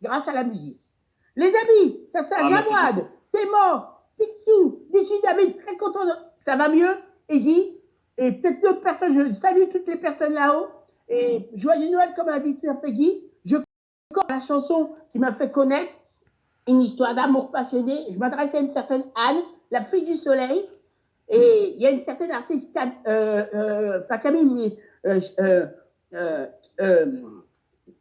grâce à la musique. Les amis, ça c'est Jawad, Témor, Picsou, Dichy David, très content. Ça va mieux, Eggy, et peut-être d'autres personnes. Je salue toutes les personnes là-haut. Et joyeux Noël, comme a dit Peggy. Je connais la chanson qui m'a fait connaître une histoire d'amour passionné. Je m'adresse à une certaine Anne, la fille du soleil. Et il y a une certaine artiste, pas Camille, mais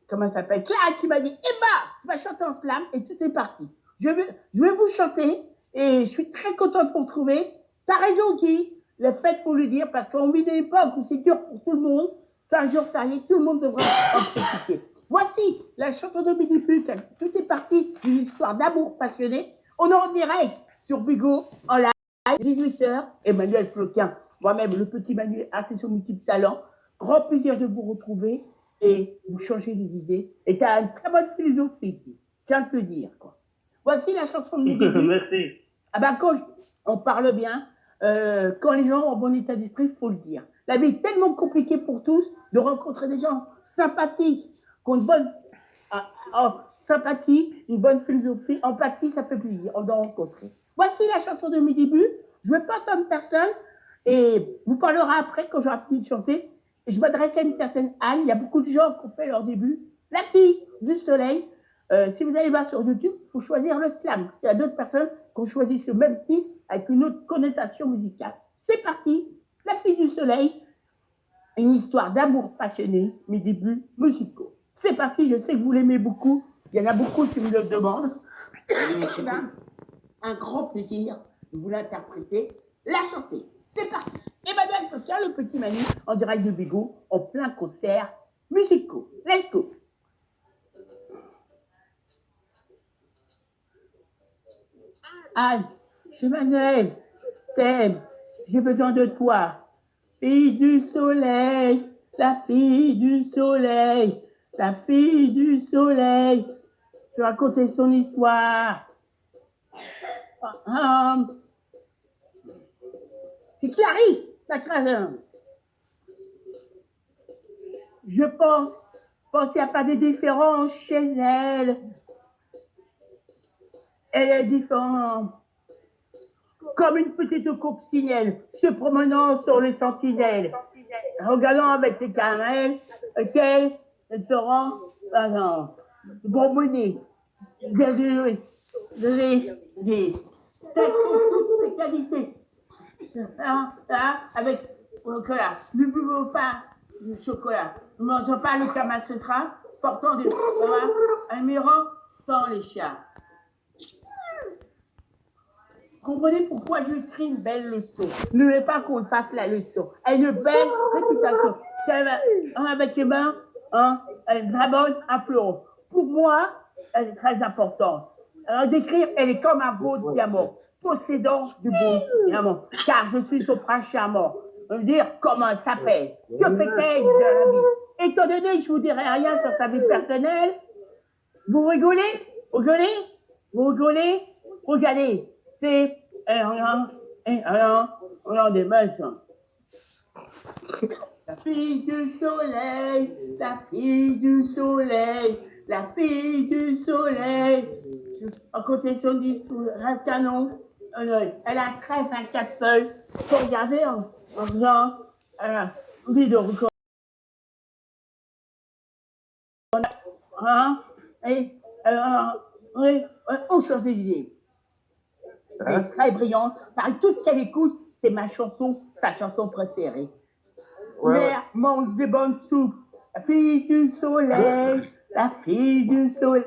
comment ça s'appelle, Claire, qui m'a dit Emma, tu vas chanter en slam, et tout est parti. Je vais vous chanter, et je suis très contente de vous retrouver. T'as raison, Guy, le fait pour lui dire, parce qu'on vit des époques où c'est dur pour tout le monde, c'est un jour férié, tout le monde devrait en profiter. Voici la chanson de Midi Pute, tout est parti d'une histoire d'amour passionné. On est en direct sur Bigot, en live, 18h, Emmanuel Floquin, moi-même, le petit Manuel, artiste multiple talent. Grand plaisir de vous retrouver et vous changer les idées. Et tu as une très bonne philosophie, je tiens à te le dire. Quoi. Voici la chanson de mes débuts. Merci. Ah ben, quand on parle bien, quand les gens ont un bon état d'esprit, il faut le dire. La vie est tellement compliquée pour tous de rencontrer des gens sympathiques, qui ont une bonne sympathie, une bonne philosophie, empathie, ça fait plaisir, on doit rencontrer. Voici la chanson de mes débuts. Je ne vais pas comme personne et vous parlera après quand j'aurai fini de chanter. Je m'adresse à une certaine Anne. Il y a beaucoup de gens qui ont fait leur début. La fille du soleil. Si vous allez voir sur YouTube, il faut choisir le slam. Parce qu'il y a d'autres personnes qui ont choisi ce même titre avec une autre connotation musicale. C'est parti. La fille du soleil. Une histoire d'amour passionné, mes débuts musicaux. C'est parti, je sais que vous l'aimez beaucoup. Il y en a beaucoup qui me le demandent. Un grand plaisir de vous l'interpréter, la chanter. C'est parti. Emmanuel Floquin, le petit Manu, en direct de Bigot, en plein concert musicaux. Let's go. Anne, c'est Manuel, je t'aime, j'ai besoin de toi. Fille du soleil, la fille du soleil, la fille du soleil. Je vais raconter son histoire. C'est Clarisse, la crâne. Je pense qu'il n'y a pas de différence chez elle. Elle est différente. Comme une petite coccinelle se promenant sur les sentinelles, regardant avec les caramels, auxquels elle se rend bonbonner. J'ai toutes ces qualités. Avec voilà, du pas du chocolat. Je ne mange pas le Kamasutra, portant du un mirant dans les chats. Comprenez pourquoi je crie une belle leçon. Ne voulez pas qu'on fasse la leçon. Elle a une belle réputation. Avec les mains, elle est très bonne à fleuron. Pour moi, elle est très importante. Alors, d'écrire, elle est comme un beau diamant, possédant du beau diamant. Car je suis son prince charmant. On veut dire comment elle s'appelle. Que fait-elle de la vie? Étant donné que je ne vous dirai rien sur sa vie personnelle, vous rigolez? Vous rigolez? Vous rigolez? Regardez. C'est on des machins. La fille du soleil, la fille du soleil, la fille du soleil. À côté son discours, un canon, elle a 13 à 4 feuilles. Faut regarder en faisant une vidéo. Et on change des idées. Elle est très brillante. Par tout ce qu'elle écoute, c'est ma chanson, sa chanson préférée. Mère mange des bonnes soupes. La fille du soleil, la fille du soleil.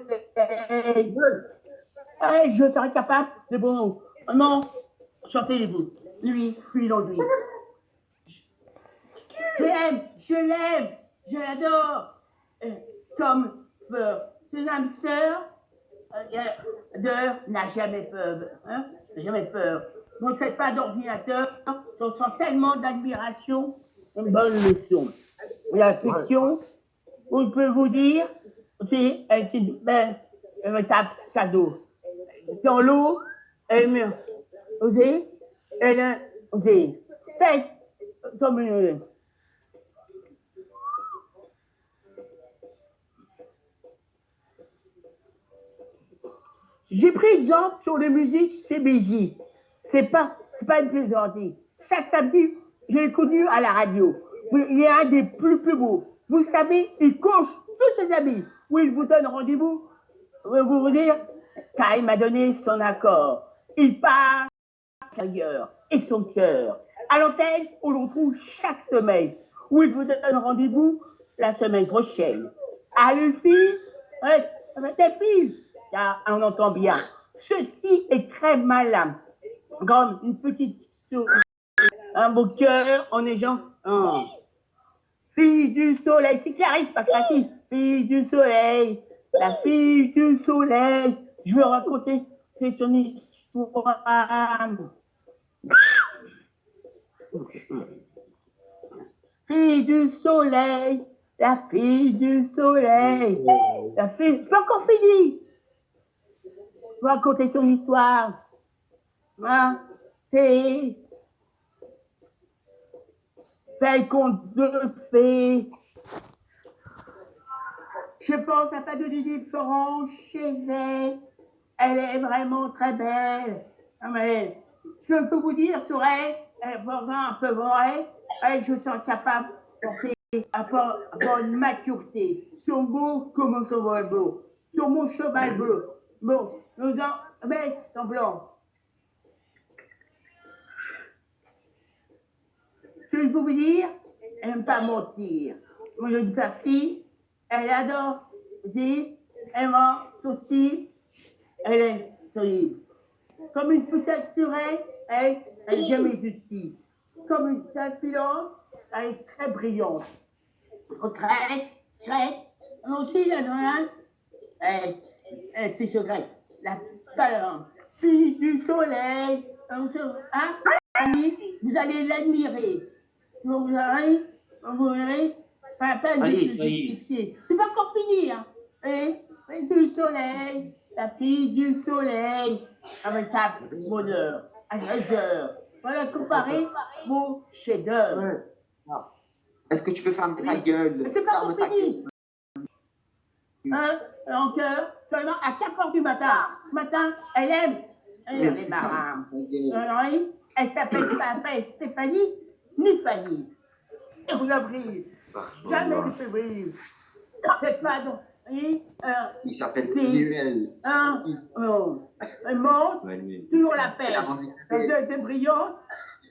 Je serais capable de bon. Non, chantez les bouts. Lui, fuis en lui. Je l'aime, je l'adore. Comme ses âmes sœurs n'a jamais peur. Hein? N'a jamais peur. On ne fait pas d'ordinateur, on sent tellement d'admiration, une bonne leçon. L'affection, on peut vous dire, c'est une belle cadeau. Dans l'eau, elle me osait, elle osait. Faites comme une. J'ai pris exemple sur les musiques CBJ. C'est pas une plaisanterie. Chaque samedi, j'ai connu à la radio. Il est un des plus beaux. Vous savez, il coche tous ses amis. Où il vous donne rendez-vous. Vous dire, car il m'a donné son accord. Il part ailleurs et son cœur. À l'antenne, on le retrouve chaque semaine. Où il vous donne rendez-vous la semaine prochaine. À Lucie, des filles, car on entend bien. Ceci est très malin. Comme une petite souris, un beau cœur en ayant un. Fille du soleil, c'est Clarisse, pas Clarisse. Fille du soleil, la fille du soleil. Je veux raconter son histoire. Fille du soleil, la fille du soleil, la fille. C'est pas encore fini. Je vais raconter son histoire. Hein? C'est bel conte de fées. Je pense à pas de différence chez elle. Elle est vraiment très belle. Mais je peux vous dire sur elle, elle est vraiment un peu vraie. Elle, je sens capable d'avoir une maturité. Son beau comme son vol beau. Sur mon cheval bleu. Bon, nous en baisse en blanc. Ce que je peux vous dire, elle n'aime pas mentir. Moi, je dis pas si, elle adore dire, elle ment son style, elle est solide. Comme une poussette sur elle n'est jamais d'ici. Comme une tapilante, elle est très brillante. Crête, elle aussi, la noyade, c'est secret. La balance, fille du soleil, hein, vous allez l'admirer. Vous verrez, pas la peine de se justifier. C'est pas encore fini, hein. Et du soleil, la fille du soleil, avec ta bonheur, à 13h. Voilà, comparer vos chefs-d'œuvre. Est-ce que tu peux fermer ta gueule? C'est pas encore fini. En cœur, seulement à 4h du matin. Elle aime les marins. Elle s'appelle pas Stéphanie, ni Fanny. Et vous la brille. Jamais ne fait briller. C'est pas donc. Il s'appelle Manuel. Elle monte, toujours la paix. Elle est brillante.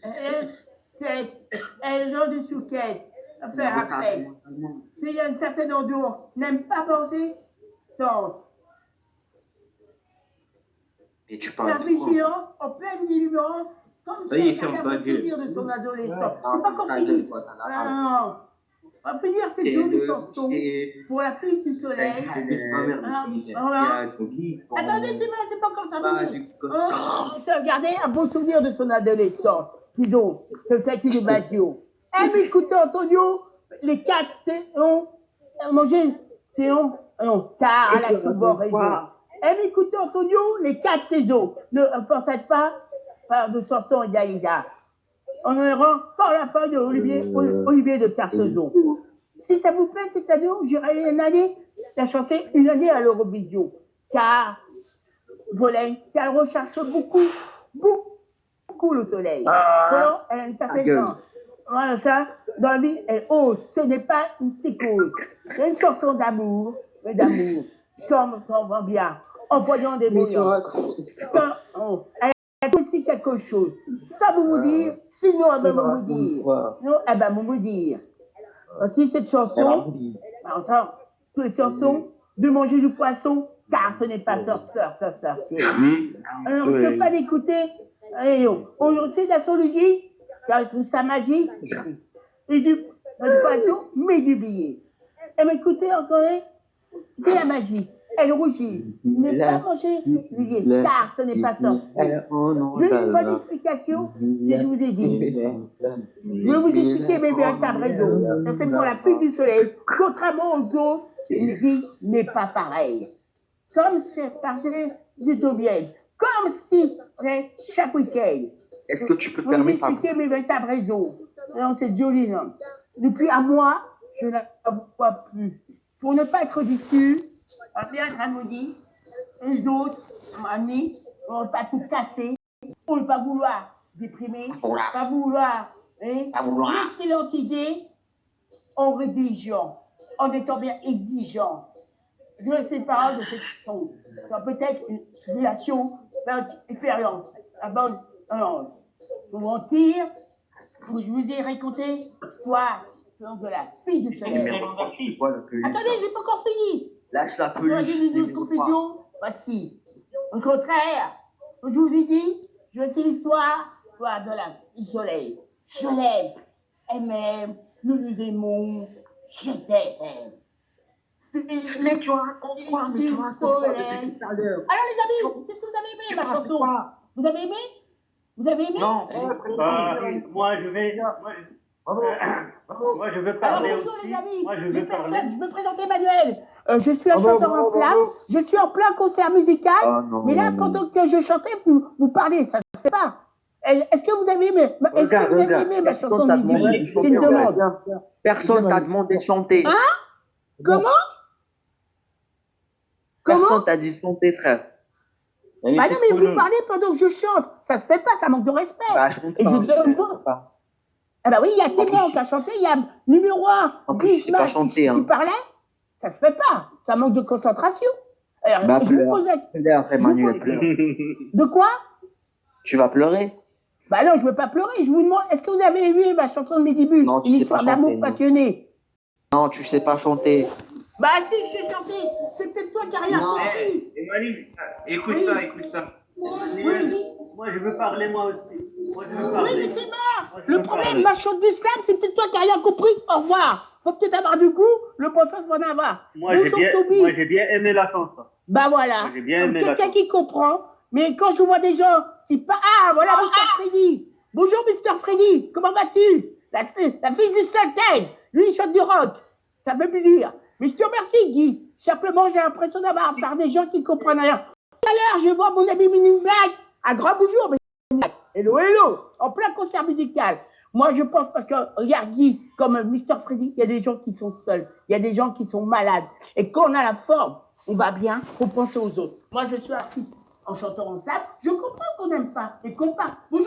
Elle est des souquettes. Faire après. S'il y a une certaine endure, n'aime pas penser, tente. Et tu parles La vigilance, en pleine vivance, comme si elle avait un souvenir de son adolescence. C'est pas encore fini. Non. On va finir cette jolie chanson pour la fille du soleil. Attendez, c'est pas encore terminé. Regardez un beau souvenir de son adolescence. Disons, c'est peut-être une évasion. Écoutez, Antonio, les 4 ont mangé, car à la sous-bord. Écoutez, Antonio, les 4 saisons. Ne pensez pas de chanson d'Aïda. On aura encore la fin de Olivier de Carsezon. Si ça vous plaît, cette année, j'irai une année la chanter une année à l'Eurovision. Car Volène, qu'elle recherche beaucoup le soleil. Alors, elle a une certaine chance. Voilà, ça, dans la vie, elle ose. Ce n'est pas une psychose. C'est une chanson d'amour, comme on voit bien, en voyant des moyens. Elle a aussi quelque chose. Ça vous dire, sinon elle va vous dire. Non, elle va vous dire. Aussi cette chanson, enfin, toutes les chansons, de manger du poisson, car ce n'est pas sorcier. Alors, on ne peut pas l'écouter. On sait l'astrologie, car elle trouve sa magie, et du poisson, mais du billet. Elle m'écoutait encore, c'est la magie. Elle rougit. Ne pas manger du billet, car ce n'est pas sorcier. Je veux une bonne explication, si je vous ai dit. Je vais vous expliquer mes véritables raisons. C'est pour la fille du soleil. Contrairement aux autres, une vie n'est pas pareille. Comme c'est parti utopienne. Comme si, chaque week-end. Est-ce que tu peux fermer ta bouche? Je vais vous expliquer mes véritables raisons. Dans cette jolie homme. Depuis un mois, je ne la vois plus. Pour ne pas être déçu, Andrea Dramoni, Les autres, amis, on ne va pas tout casser, on ne va pas vouloir déprimer, pas vouloir, hein, une excellente idée en rédigeant, en étant bien exigeant. Je sais pas de cette façon. Ça peut être une relation, une expérience. Avant, pour mentir, je vous ai raconté l'histoire de la fille du soleil. Attendez, j'ai pas encore fini. Lâche la Vous avez une confusion? Voici. Au contraire, je vous ai dit, je sais l'histoire de la fille du soleil. Je l'aime. Elle m'aime. Nous nous aimons. Je t'aime. Mais tu racontes quoi? Mais tu racontes quoi depuis tout à l'heure? Alors les amis, qu'est-ce que vous avez aimé ma chanson? Vous avez aimé? Vous avez aimé? Non. Moi, je veux parler Alors bonjour aussi. les amis, Moi, je les veux personnes, parler. je me présente Emmanuel. Je suis un chanteur en flamme, je suis en plein concert musical, mais là pendant que je chantais, vous parlez, ça ne se fait pas. Est-ce que vous avez aimé? Est-ce que vous avez aimé ma chanson? C'est une demande. Personne t'a demandé de chanter. Hein? Comment? Personne t'a dit de chanter, frère. Bah non, mais vous parlez pendant que je chante. Ça se fait pas, ça manque de respect. Bah, je Et je demande. Ah bah oui, il y a Clément qui a chanté, il y a numéro 1, Bismarck qui parlait. Ça se fait pas. Ça manque de concentration. Alors, bah, je vous posais. Emmanuel, pleure. De quoi? Tu vas pleurer? Bah non, je veux pas pleurer. Je vous demande, est-ce que vous avez aimé ma chanson de mes débuts? Non, tu Une sais histoire pas d'amour chanter, non. passionné. Non, tu sais pas chanter. Bah si, je sais chanter. C'est peut-être toi qui as rien compris. Emmanuel, écoute Oui. ça, écoute ça. Oui. Moi, je veux parler moi aussi. Moi, je veux Oui, parler. mais c'est mort. Moi, je Le veux problème, parler. ma chante du slam, c'est peut-être toi qui as rien compris. Au revoir. Faut peut-être avoir du goût. Le poisson va en avoir. Moi, j'ai bien aimé la chanson. Bah voilà. Moi, j'ai bien aimé la Quelqu'un chanson. qui comprend. Mais quand je vois des gens qui parlent, ah voilà Mr. Freddy. Bonjour Mr. Freddy. Comment vas-tu? La fille du Sultan. Lui, il chante du rock. Ça me fait plaisir. Mais je te remercie, Guy. Simplement, j'ai l'impression d'avoir affaire à des gens qui comprennent rien. Tout à l'heure, je vois mon ami Mini Black. Un grand bonjour, Mini Black. Hello, hello. En plein concert musical. Moi, je pense parce que, regarde, Guy, comme Mr. Freddy, il y a des gens qui sont seuls. Il y a des gens qui sont malades. Et quand on a la forme, on va bien, faut penser aux autres. Moi, je suis artiste en chantant en sable. Je comprends qu'on n'aime pas et qu'on part. Bonjour.